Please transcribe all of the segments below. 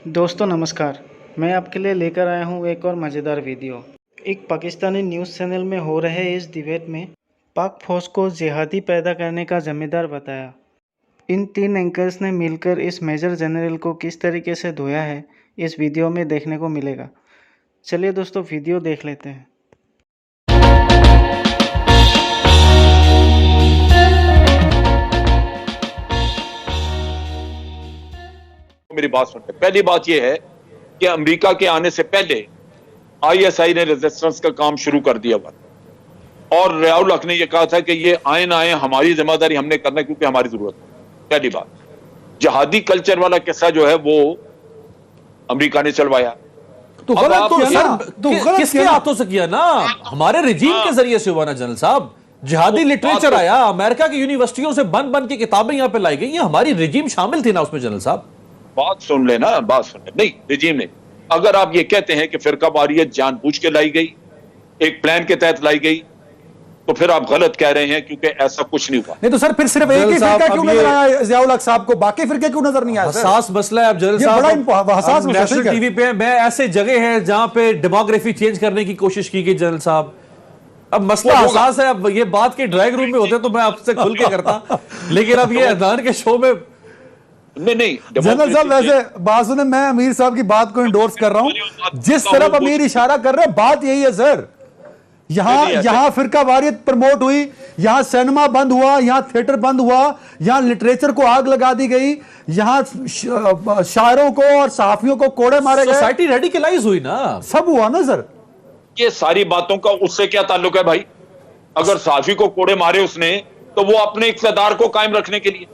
दोस्तों नमस्कार। मैं आपके लिए लेकर आया हूँ एक और मज़ेदार वीडियो। एक पाकिस्तानी न्यूज़ चैनल में हो रहे इस डिबेट में पाक फौज को जिहादी पैदा करने का जिम्मेदार बताया। इन 3 एंकर्स ने मिलकर इस मेजर जनरल को किस तरीके से धोया है इस वीडियो में देखने को मिलेगा। चलिए दोस्तों वीडियो देख लेते हैं। मेरी बात सुनते, पहली बात यह है कि अमेरिका के आने से पहले आईएसआई ने रेजिस्टेंस का काम शुरू कर दिया हुआ और रियाउल हक ने यह कहा था कि ये आए ना आए हमारी जिम्मेदारी हमने करना क्योंकि हमारी जरूरत है। पहली बात, जिहादी कल्चर वाला किस्सा जो है वो अमेरिका ने चलवाया। तो गलत किया ना, तो किसके हाथों से किया ना, हमारे रिजीम के जरिए से हुआ ना जनरल साहब। जिहादी लिटरेचर आया, अमेरिका की यूनिवर्सिटियों से बन बन की किताबें यहां पे लाई गई, ये हमारी रिजीम शामिल थी ना उसमें जनरल साहब। बात सुन लेना, बात सुन ले। नहीं, रिजीम ने, अगर आप ये कहते हैं कि फिरका वारियत जानबूझ के लाई गई, एक प्लान के तहत लाई गई, तो फिर आप गलत कह रहे हैं क्योंकि ऐसा कुछ नहीं हुआ। नहीं तो सर फिर सिर्फ एक ही फिरका क्यों नजर आया जियाउल हक साहब को, बाकी फिरके क्यों नजर नहीं आया? हसास मसला है अब जनरल साहब, हसास नेशनल टीवी पे मैं ऐसे जगह हैं जहां पे डेमोग्राफी चेंज करने की कोशिश की गई जनरल साहब। अब मसला हसास है। अब ये बात के ड्राइंग रूम में होते तो मैं आपसे खुल के करता, लेकिन अब ये अजान के शो में नहीं जनरल साहब वैसे बात सुने, मैं अमीर साहब की बात को इंडोर्स कर रहा हूं। जिस तरफ अमीर इशारा कर रहे हैं बात यही है सर। यहां फिरका वारियत प्रमोट हुई, यहां सिनेमा बंद हुआ, यहां थिएटर बंद हुआ, यहां लिटरेचर को आग लगा दी गई, यहां शायरों को और सहाफियों को कोड़े मारे गए, सोसाइटी रेडिकलाइज हुई ना, सब हुआ ना सर। ये सारी बातों का उससे क्या ताल्लुक है भाई? अगर सहाफी को कोड़े मारे उसने तो वो अपने इक़्तिदार को कायम रखने के लिए,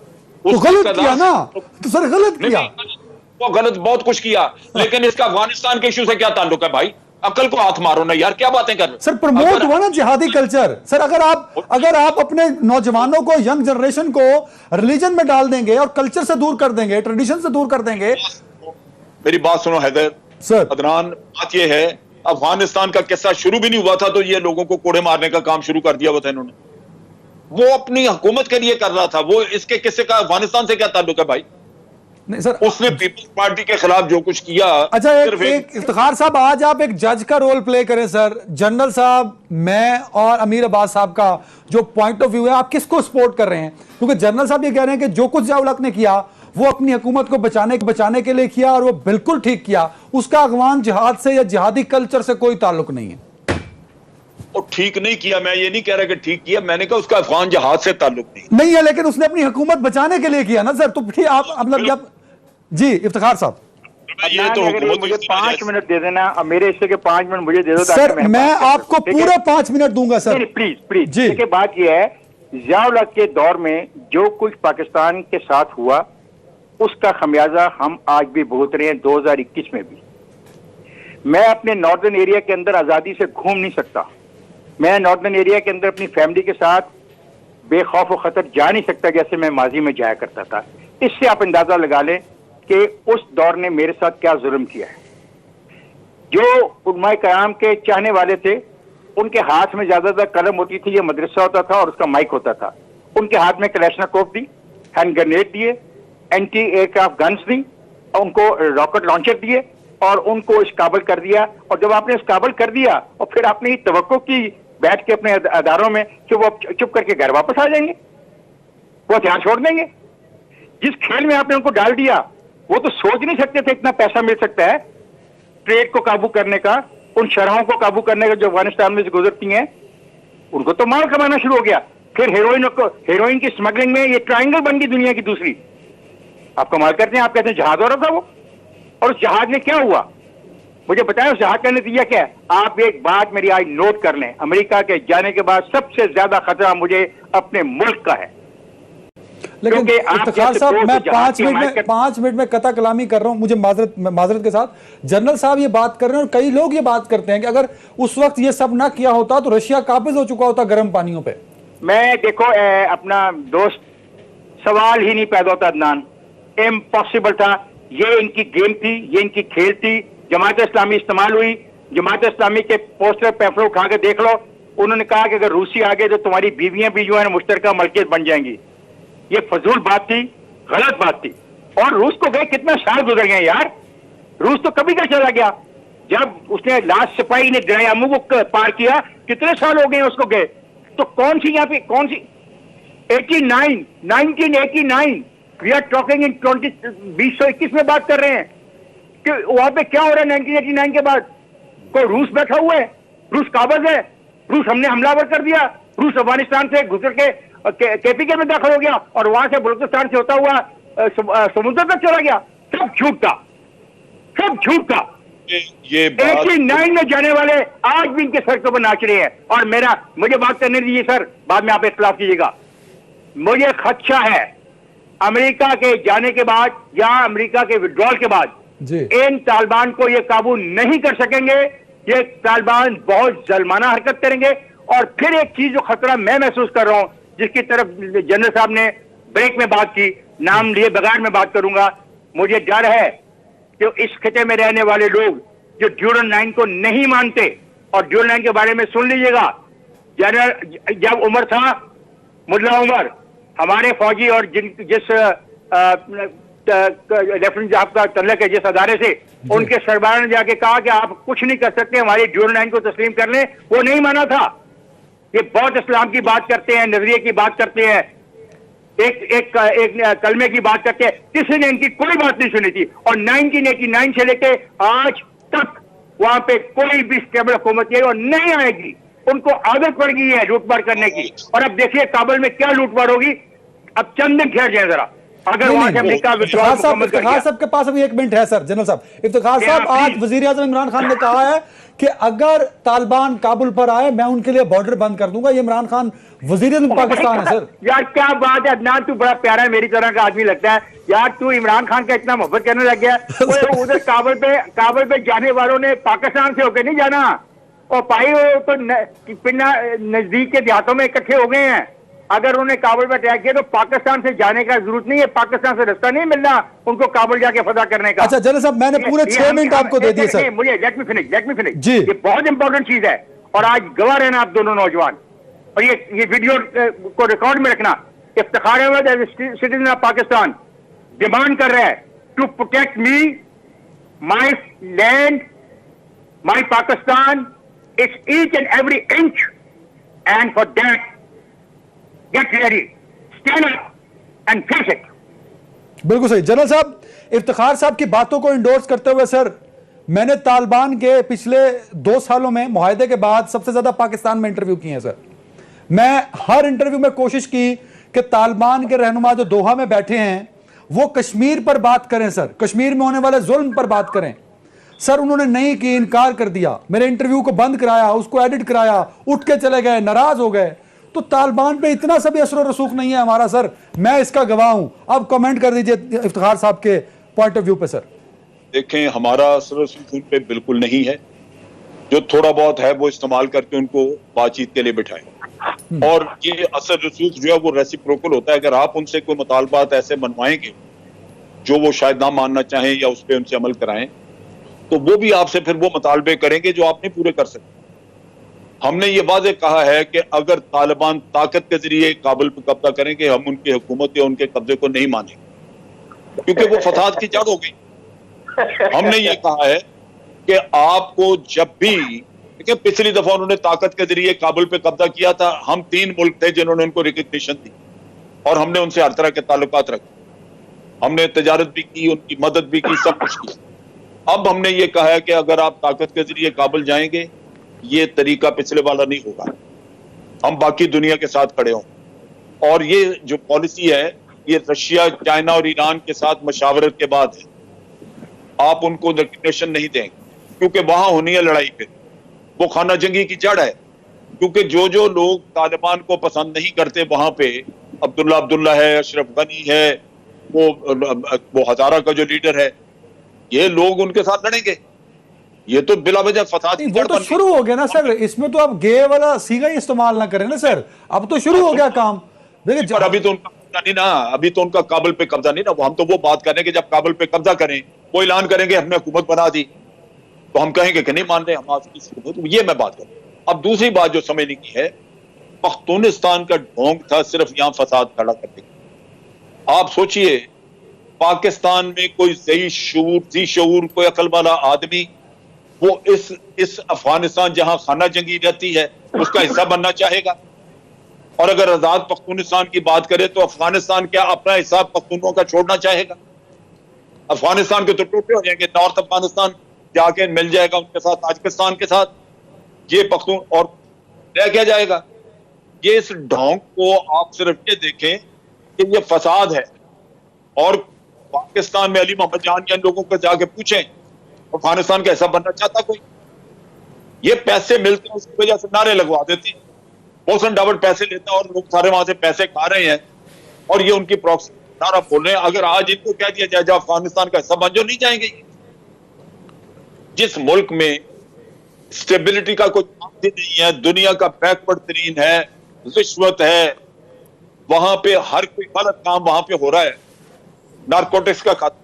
तो गलत किया ना, तो सर गलत किया। वो गलत बहुत कुछ किया, लेकिन इसका अफगानिस्तान के इशू से क्या ताल्लुक है भाई? अकल को हाथ मारो ना यार, क्या बातें कर रहे हो? सर प्रमोट हुआ ना जिहादी कल्चर। सर अगर आप अपने नौजवानों को, यंग जनरेशन को रिलीजन में डाल देंगे और कल्चर से दूर कर देंगे, ट्रेडिशन से दूर कर देंगे। मेरी बात सुनो हैदर सर, अदनान, बात यह है अफगानिस्तान का किस्सा शुरू भी नहीं हुआ था तो ये लोगों को कोड़े मारने का काम शुरू कर दिया हुआ था इन्होंने। वो अपनी हुकूमत के लिए कर रहा था, वो इसके किस्से का अफगानिस्तान से क्या ताल्लुक है भाई? नहीं सर, उसने पीपल्स पार्टी के खिलाफ जो कुछ किया। अच्छा एक इफ्तिखार साहब, आज आप एक जज का रोल प्ले करें सर। जनरल साहब, मैं और अमीर अब्बास साहब का जो पॉइंट ऑफ व्यू है, आप किसको सपोर्ट कर रहे हैं? क्योंकि जनरल साहब ये कह रहे हैं कि जो कुछ जियाउल हक ने किया वो अपनी हुकूमत को बचाने के लिए किया और वो बिल्कुल ठीक किया, उसका अफगान जिहाद से या जिहादी कल्चर से कोई ताल्लुक नहीं है। और ठीक नहीं किया, मैं ये नहीं कह रहा कि ठीक किया, मैंने कहा उसका अफगान जहाज से ताल्लुक नहीं है, लेकिन उसने अपनी हुकूमत बचाने के लिए किया ना सर। तो ठीक आप मतलब जी इफ्तिखार साहब, ये तो मुझे 5 मिनट दे देना, मेरे हिस्से के 5 मिनट मुझे दे दो सर। मैं आपको पूरे 5 मिनट दूंगा सर, प्लीज प्लीज जी। देखिए बात यह है, जियाउल हक के दौर में जो कुछ पाकिस्तान के साथ हुआ उसका खमियाजा हम आज भी भुगत रहे हैं, 2021 में भी। मैं अपने नॉर्दर्न एरिया के अंदर आजादी से घूम नहीं सकता, मैं नॉर्दर्न एरिया के अंदर अपनी फैमिली के साथ बेखौफ व खतर जा नहीं सकता जैसे मैं माजी में जाया करता था। इससे आप अंदाजा लगा लें कि उस दौर ने मेरे साथ क्या जुल्म किया है। जो उलमाए क़याम के चाहने वाले थे उनके हाथ में ज्यादातर कलम होती थी, ये मदरसा होता था और उसका माइक होता था। उनके हाथ में कलेशनकोव दी, हैंड ग्रेनेड दिए, एंटी एयरक्राफ्ट गन्स दी, उनको रॉकेट लॉन्चर दिए और उनको इस काबल कर दिया। और जब आपने इस काबल कर दिया और फिर आपने ये तवक्को की बैठ के अपने अदारों में कि वो चुप करके घर वापस आ जाएंगे, वो हथियार छोड़ देंगे। जिस खेल में आपने उनको डाल दिया वो तो सोच नहीं सकते थे इतना पैसा मिल सकता है ट्रेड को काबू करने का, उन शरहों को काबू करने का जो अफगानिस्तान में से गुजरती हैं। उनको तो माल कमाना शुरू हो गया। फिर हेरोइन की स्मगलिंग में ये ट्रायंगल बन गई दुनिया की दूसरी। आप कमाल करते हैं, आप कहते हैं जहाज हो रहा था वो, और उस जहाज में क्या हुआ मुझे बताएं, उस जहाज का नतीजा क्या है? आप एक बात मेरी आज नोट कर लें, अमेरिका के जाने के बाद सबसे ज्यादा खतरा मुझे अपने मुल्क का है। लेकिन इफ्तिखार साहब, मैं 5 मिनट में कता कलामी कर रहा हूं, मुझे माजरत के साथ। जनरल साहब ये बात कर रहे हैं और कई लोग ये बात करते हैं कि अगर उस वक्त ये सब ना किया होता तो रशिया काबिज हो चुका होता गर्म पानियों पे। मैं देखो अपना दोस्त, सवाल ही नहीं पैदा होता अदनान, इम्पॉसिबल था। ये इनकी गेम थी, ये इनकी खेल थी। जमात इस्लामी इस्तेमाल हुई, जमात इस्लामी के पोस्टर पैफर उठा के देख लो, उन्होंने कहा कि अगर रूसी आ गए तो तुम्हारी बीवियां भी जो है मुश्तरका मलकियत बन जाएंगी। ये फजूल बात थी, गलत बात थी। और रूस को गए कितना साल गुजर गए यार, रूस तो कभी का चला गया, जब उसने लास्ट सिपाही ने दरियामू को पार किया, कितने साल हो गए उसको गए। तो कौन सी यहाँ पे, कौन सी 1989 वी आर टॉकिंग इन 2021 में बात कर रहे हैं कि वहां पे क्या हो रहा है 1989 के बाद। कोई रूस बैठा हुआ है, रूस काबज है, रूस हमने हमलावर कर दिया, रूस अफगानिस्तान से घुसर के केपीके में दाखिल हो गया और वहां से बलूचिस्तान से होता हुआ समुद्र तक चला गया। सब झूठ था, सब झूठ था। ये 89 में जाने वाले आज भी इनके सर के ऊपर नाच रहे हैं। और मुझे बात करने दीजिए सर, बाद में आप इख्तिलाफ कीजिएगा। मुझे खदशा है अमेरिका के जाने के बाद या अमेरिका के विड्रॉल के बाद इन तालिबान को ये काबू नहीं कर सकेंगे। ये तालिबान बहुत जल्माना हरकत करेंगे। और फिर एक चीज जो खतरा मैं महसूस कर रहा हूं, जिसकी तरफ जनरल साहब ने ब्रेक में बात की, नाम लिए बगैर मैं बात करूंगा, मुझे डर है कि इस खिते में रहने वाले लोग जो ड्यूरल लाइन को नहीं मानते, और ड्यूरल लाइन के बारे में सुन लीजिएगा, जनरल जब उमर था, मुल्ला उमर, हमारे फौजी और जिस लेफ्टिनेंट आपका तल्लक है जिस अदारे से, उनके सरबराह ने जाके कहा कि आप कुछ नहीं कर सकते, हमारी ड्यूरल लाइन को तस्लीम कर लें, वो नहीं माना था। ये बहुत इस्लाम की बात करते हैं, नजरिए की बात करते हैं, एक कलमे की बात करते हैं, किसी ने इनकी कोई बात नहीं सुनी थी। और 1989 से लेके आज तक वहां पे कोई भी स्टेबल हुकूमत नहीं और नहीं आएगी। उनको आदत पड़ गई है लूटपाट करने की। और अब देखिए काबुल में क्या लूटपाट होगी। अब चंद दिन ठहर जाए जरा, अगर वहां से अमेरिका इफ्तिखार साहब के पास अभी 1 मिनट है सर। जनरल साहब, इफ्तिखार साहब, आज वजीर आजम इमरान खान ने कहा है कि अगर तालिबान काबुल पर आए मैं उनके लिए बॉर्डर बंद कर दूंगा। ये इमरान खान वजीर आजम पाकिस्तान है सर। यार क्या बात है अदनान, तू बड़ा प्यारा है, मेरी तरह का आदमी लगता है यार। तू इमरान खान का इतना मोहब्बत करने लग गया। उधर काबुल पे जाने वालों ने पाकिस्तान से होकर नहीं जाना, और पाई तो नजदीक के देहातों में इकट्ठे हो गए हैं। अगर उन्हें काबुल में अटैक किया तो पाकिस्तान से जाने का जरूरत नहीं है, पाकिस्तान से रास्ता नहीं मिलना उनको काबुल जाके फतह करने का। अच्छा जनरल साहब, मैंने पूरे 6 मिनट आपको दे दिए सर। मुझे लेट मी फिनिश जी, ये बहुत इंपॉर्टेंट चीज है। और आज गवाह रहना आप दोनों नौजवान, और ये वीडियो को रिकॉर्ड में रखना। Iftikhar Ahmed citizen of Pakistan demand कर रहा है to protect me, my land, my Pakistan, it's each and every inch, and for that get ready, stand up and face it. बिल्कुल सही। जनरल साहब, इफ्तिखार साहब की बातों को इंडोर्स करते हुए सर, मैंने तालिबान के पिछले 2 सालों में मुआहदे के बाद सबसे ज्यादा पाकिस्तान में इंटरव्यू किए हैं सर। मैं हर इंटरव्यू में कोशिश की कि तालिबान के रहनुमा जो दोहा में बैठे हैं वो कश्मीर पर बात करें सर, कश्मीर में होने वाले जुल्म पर बात करें। सर उन्होंने नहीं की, इनकार कर दिया, मेरे इंटरव्यू को बंद कराया, उसको एडिट कराया, उठ के चले गए, नाराज हो गए। तो तालिबान पे इतना सा भी असर रसूख नहीं है हमारा सर, मैं इसका गवाह हूं। अब कमेंट कर दीजिए इफ्तिखार साहब के पॉइंट ऑफ व्यू पे सर। देखें, हमारा असर रसूख उन पे बिल्कुल नहीं है। जो थोड़ा बहुत है वो इस्तेमाल करके उनको बातचीत के लिए बिठाएं। और ये असर रसूख जो है वो रेसिप्रोकल होता है। अगर आप उनसे कोई मुतालबात ऐसे बनवाएंगे जो वो शायद ना मानना चाहें या उस पर उनसे अमल कराएं, तो वो भी आपसे फिर वो मुतालबे करेंगे जो आप नहीं पूरे कर सकते। हमने ये वाज़ेह कहा है कि अगर तालिबान ताकत के जरिए काबुल पर कब्जा करेंगे, हम उनकी हुकूमत या उनके कब्जे को नहीं मानेंगे, क्योंकि वो फसाद की जड़ हो गई। हमने ये कहा है कि आपको जब भी, देखिए पिछली दफा उन्होंने ताकत के जरिए काबुल पे कब्जा किया था, हम 3 मुल्क थे जिन्होंने उनको रिकग्निशन दी और हमने उनसे हर तरह के ताल्लुकात रखे। हमने तजारत भी की, उनकी मदद भी की, सब कुछ किया। अब हमने ये कहा है कि अगर आप ताकत के जरिए काबुल जाएंगे, ये तरीका पिछले वाला नहीं होगा। हम बाकी दुनिया के साथ खड़े हों। और ये जो पॉलिसी है ये रशिया, चाइना और ईरान के साथ मशावरत के बाद है। आप उनको रिकग्निशन नहीं देंगे क्योंकि वहां होनी है लड़ाई। फिर वो खाना जंगी की जड़ है, क्योंकि जो लोग तालिबान को पसंद नहीं करते वहां पे, अब्दुल्ला है, अशरफ गनी है, वो हजारा का जो लीडर है, ये लोग उनके साथ लड़ेंगे। ये तो बिला वजह फसाद की वो तो शुरू हो गया ना सर। इसमें तो आप गे वाला सीगा ही इस्तेमाल ना करें ना सर, अब तो शुरू हो गया काम। देखिए अभी तो उनका कब्जा नहीं ना, अभी तो उनका काबुल पे कब्जा नहीं ना। हम तो वो बात करें कि जब काबुल पे कब्जा करें, वो ऐलान करेंगे हमने हुकूमत बना दी, तो हम कहेंगे कि नहीं मान रहे हम आपकी। ये मैं बात करूं। अब दूसरी बात जो समझने की है, पख्तूनिस्तान का ढोंग था सिर्फ यहां फसाद खड़ा करने। आप सोचिए, पाकिस्तान में कोई जी शऊर कोई अकल वाला आदमी वो इस अफगानिस्तान जहां खाना जंगी रहती है उसका हिस्सा बनना चाहेगा? और अगर आजाद पख्तूनिस्तान की बात करें तो अफगानिस्तान क्या अपना हिस्सा पख्तूनों का छोड़ना चाहेगा? अफगानिस्तान के तो टूटे हो जाएंगे, नॉर्थ अफगानिस्तान जाके मिल जाएगा उनके साथ, ताजिकिस्तान के साथ, ये पख्तून और रह क्या जाएगा? ये इस ढोंग को आप सिर्फ ये देखें कि ये फसाद है। और पाकिस्तान में अली मोहम्मद जान के लोगों को जाके पूछें अफगानिस्तान का हिस्सा बनना चाहता कोई? ये पैसे मिलते हैं उसकी वजह से नारे लगवा देते हैं, बहुत डबल पैसे लेते हैं और लोग सारे वहां से पैसे खा रहे हैं और ये उनकी प्रॉक्सी नारा बोल रहे हैं। अगर आज इनको कह दिया जाए जो अफगानिस्तान का हिस्सा बन, जो नहीं जाएंगे। जिस मुल्क में स्टेबिलिटी का कोई मामला नहीं है, दुनिया का बैकवर्ड तरीन है, रिश्वत है, वहां पे हर कोई गलत काम वहां पे हो रहा है, नारकोटिक्स का खाता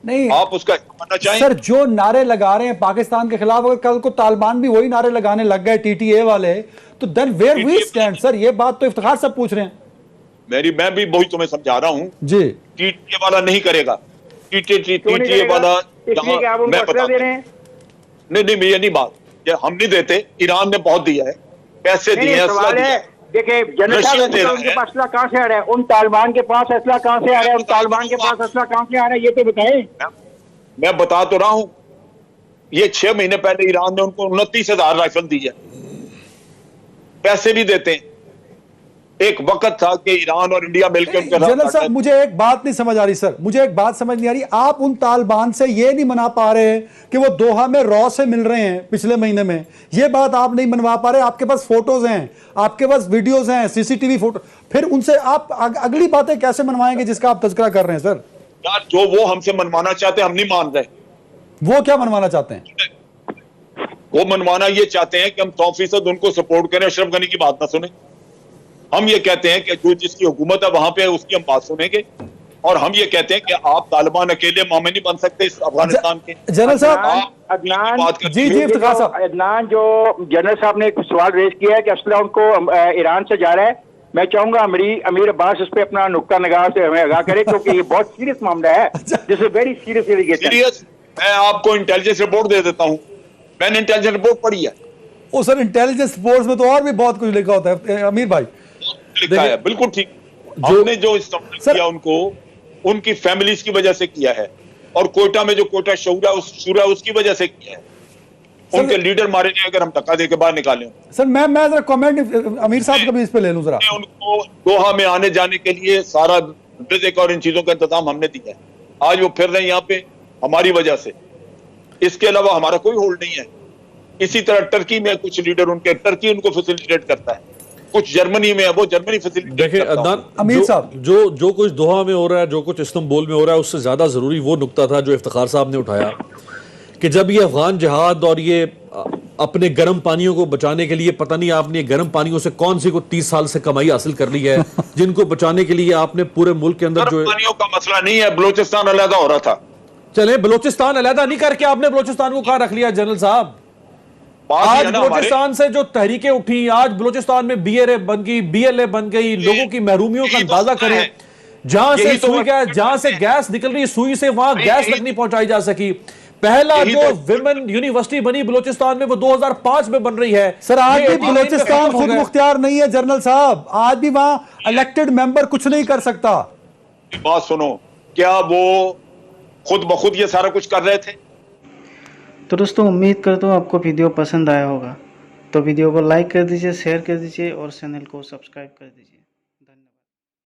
नहीं, आप उसका बनना चाहिए। सर जो नारे लगा रहे हैं पाकिस्तान के खिलाफ, अगर कल को तालिबान भी वही नारे लगाने लग गए टीटीए वाले, तो then where we stand? Sir ये बात तो इफ्तिखार सब पूछ रहे हैं। मैं भी वही तुम्हें समझा रहा हूं जी। टीटीए वाला नहीं करेगा, टीटीए वाला मैं बता रहे हैं। नहीं ये नहीं बात, ये हम नहीं देते, ईरान ने बहुत दिया है, पैसे दिए हैं। देखिए जनरल साहब, उनके पास असला कहां से आ रहा है? उन तालिबान के पास असला कहां से आ रहा है? उन तालिबान के पास असला कहां से आ रहा है, ये तो बताएं। मैं बता तो रहा हूं, ये 6 महीने पहले ईरान ने उनको 29,000 राइफल दी है, पैसे भी देते हैं। एक वक्त था कि ईरान और इंडिया मिलकर उनके जनरल साहब मुझे एक बात नहीं समझ आ रही सर, मुझे एक बात समझ नहीं आ रही। आप उन तालिबान से ये नहीं मना पा रहे कि वो दोहा में रॉ से मिल रहे हैं पिछले महीने में, ये बात आप नहीं मनवा पा रहे। आपके पास फोटोज हैं, आपके पास वीडियोज हैं, सीसीटीवी फोटो, फिर उनसे आप अगली बातें कैसे मनवाएंगे जिसका आप तज़किरा कर रहे हैं? सर यार जो वो हमसे मनवाना चाहते हैं हम नहीं मान रहे। वो क्या मनवाना चाहते हैं? वो मनवाना ये चाहते हैं कि हम 100% उनको सपोर्ट करें, अशरफ गनी की बात ना सुने। हम ये कहते हैं कि जो जिसकी हुकूमत है वहां पे उसकी हम बात सुनेंगे, और हम ये कहते हैं कि आप तालिबान अकेले मामे नहीं बन सकते इस अफगानिस्तान के। जनरल साहब अदनान जो जनरल साहब ने एक सवाल रेज किया है कि असला उनको ईरान से जा रहा है, मैं चाहूंगा अमीर अब्बास इस पे अपना नुक्ता निगाह से हमें आगाह करे, क्योंकि ये बहुत सीरियस मामला है। This is very serious allegation. मैं आपको इंटेलिजेंस रिपोर्ट दे देता हूँ, मैंने इंटेलिजेंस रिपोर्ट पढ़ी है। ओ सर, इंटेलिजेंस रिपोर्ट्स में तो और भी बहुत कुछ लिखा होता है अमीर भाई। लिखा है बिल्कुल ठीक। हमने जो इस्तेमाल किया उनको उनकी फैमिलीज की वजह से किया है, और कोयटा में जो कोयटा शूरा उसकी वजह से किया है। उनके लीडर मारे जाए अगर हम धक्का दे के बाहर निकालें। सर मैं जरा कमेंट अमीर साहब का भी इस पे ले लूं जरा। उनको दोहा में आने जाने के लिए सारा रिज़्क़ और इन चीजों का इंतजाम हमने दिया है। आज वो फिर रहे हैं यहाँ पे हमारी वजह से, इसके अलावा हमारा कोई होल्ड नहीं है। इसी तरह टर्की में कुछ लीडर टर्की उनको फैसिलिटेट करता है, कुछ जर्मनी में है वो जर्मनी फैसिलिटेट। देखिए अदनान, अमीर साहब जो कुछ दोहा में हो रहा है, जो कुछ इस्तांबुल में हो रहा है, उससे ज्यादा जरूरी वो नुक्ता था जो इफ्तिखार साहब ने उठाया कि जब ये अफगान जिहाद और ये अपने गर्म पानियों को बचाने के लिए, पता नहीं आपने गर्म पानियों से कौन सी को 30 साल से कमाई हासिल कर ली है, जिनको बचाने के लिए आपने पूरे मुल्क के अंदर जो पानियों का मसला नहीं है, बलोचिस्तान अलहदा हो रहा था। चले बलोचिस्तान अलहदा नहीं करके आपने बलोचिस्तान को कहां रख लिया जनरल साहब? आज बलोचिस्तान से जो तहरीकें उठी, आज बलोचिस्तान में BRA बन गई, BLA बन गई, लोगों की महरूमियों का अंदाजा करें। जहां से सुई का, जहां से गैस निकल रही सुई से वहां गैस तक नहीं पहुंचाई जा सकी। पहला जो विमेन यूनिवर्सिटी बनी बलोचिस्तान में वो 2005 में बन रही है। सर आज भी बलोचिस्तान खुद मुख्तियार नहीं है जनरल साहब, आज भी वहां इलेक्टेड मेंबर कुछ नहीं कर सकता। बात सुनो, क्या वो खुद ब खुद ये सारा कुछ कर रहे थे? तो दोस्तों उम्मीद करता हूँ आपको वीडियो पसंद आया होगा, तो वीडियो को लाइक कर दीजिए, शेयर कर दीजिए और चैनल को सब्सक्राइब कर दीजिए।